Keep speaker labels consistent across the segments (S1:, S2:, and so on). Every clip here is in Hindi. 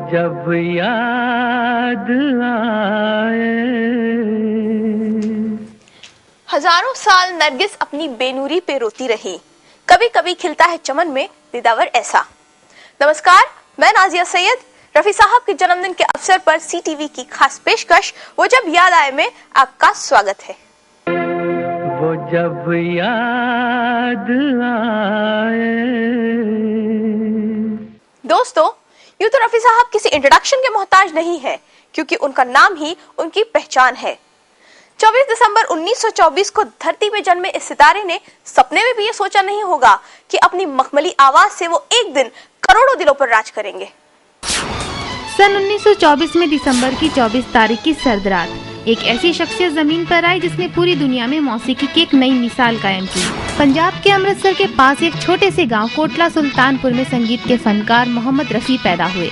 S1: जब याद आए।
S2: हजारों साल नरगिस अपनी बेनूरी पे रोती रही, कभी कभी खिलता है चमन में दिदावर ऐसा। नमस्कार, मैं नाजिया सैयद। रफी साहब के जन्मदिन के अवसर पर CTV की खास पेशकश वो जब याद आए में आपका स्वागत है।
S1: वो जब याद आए।
S2: दोस्तों, यूं तो रफी साहब किसी इंट्रोडक्शन के मोहताज नहीं है, क्योंकि उनका नाम ही उनकी पहचान है। 24 दिसंबर 1924 को धरती पे जन्मे इस सितारे ने सपने में भी ये सोचा नहीं होगा कि अपनी मखमली आवाज से वो एक दिन करोड़ों दिलों पर राज करेंगे।
S3: सन 1924 में दिसंबर की 24 तारीख की सर्द रात एक ऐसी शख्सियत जमीन पर आई जिसने पूरी दुनिया में मौसीकी की एक नई मिसाल कायम की। पंजाब के अमृतसर के पास एक छोटे से गांव कोटला सुल्तानपुर में संगीत के फनकार मोहम्मद रफी पैदा हुए।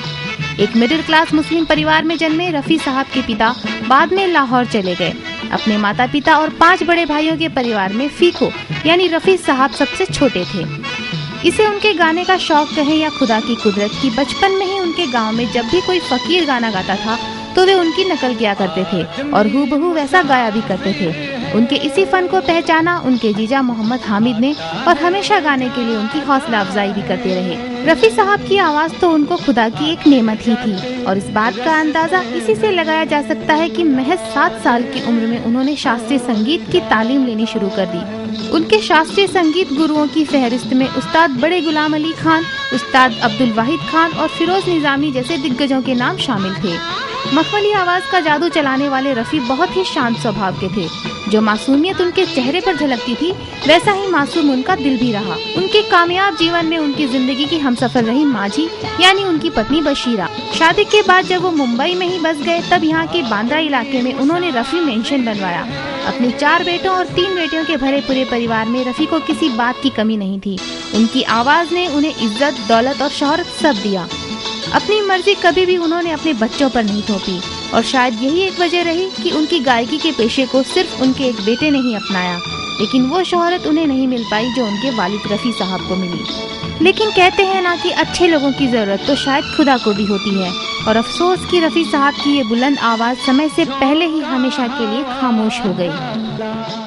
S3: एक मिडिल क्लास मुस्लिम परिवार में जन्मे रफी साहब के पिता बाद में लाहौर चले गए। अपने माता पिता और 5 बड़े भाइयों के परिवार में फीको यानी रफी साहब सबसे छोटे थे। इसे उनके गाने का शौक कहें या खुदा की कुदरत की बचपन में ही उनके गांव में जब भी कोई फकीर गाना गाता था तो वे उनकी नकल किया करते थे और हूबहू वैसा गाया भी करते थे। उनके इसी फन को पहचाना उनके जीजा मोहम्मद हामिद ने और हमेशा गाने के लिए उनकी हौसला अफजाई भी करते रहे। रफी साहब की आवाज तो उनको खुदा की एक नेमत ही थी और इस बात का अंदाजा इसी से लगाया जा सकता है कि महज 7 साल की उम्र में उन्होंने शास्त्रीय संगीत की तालीम लेनी शुरू कर दी। उनके शास्त्रीय संगीत गुरुओं की फहरिस्त में उस्ताद बड़े गुलाम अली खान, उस्ताद अब्दुल वाहिद खान और फिरोज निजामी जैसे दिग्गजों के नाम शामिल थे। मखमली आवाज का जादू चलाने वाले रफी बहुत ही शांत स्वभाव के थे। जो मासूमियत उनके चेहरे पर झलकती थी वैसा ही मासूम उनका दिल भी रहा। उनके कामयाब जीवन में उनकी जिंदगी की हमसफर रही माझी यानी उनकी पत्नी बशीरा। शादी के बाद जब वो मुंबई में ही बस गए तब यहाँ के बांद्रा इलाके में उन्होंने रफी मेंशन बनवाया। अपने 4 बेटों और 3 बेटियों के भरे पूरे परिवार में रफी को किसी बात की कमी नहीं थी। उनकी आवाज ने उन्हें इज्जत, दौलत और शोहरत सब दिया। अपनी मर्जी कभी भी उन्होंने अपने बच्चों पर नहीं थोपी और शायद यही एक वजह रही कि उनकी गायकी के पेशे को सिर्फ उनके एक बेटे ने ही अपनाया, लेकिन वो शोहरत उन्हें नहीं मिल पाई जो उनके वालिद रफी साहब को मिली। लेकिन कहते हैं ना कि अच्छे लोगों की जरूरत तो शायद खुदा को भी होती है और अफसोस कि रफी साहब की ये बुलंद आवाज समय से पहले ही हमेशा के लिए खामोश हो गई।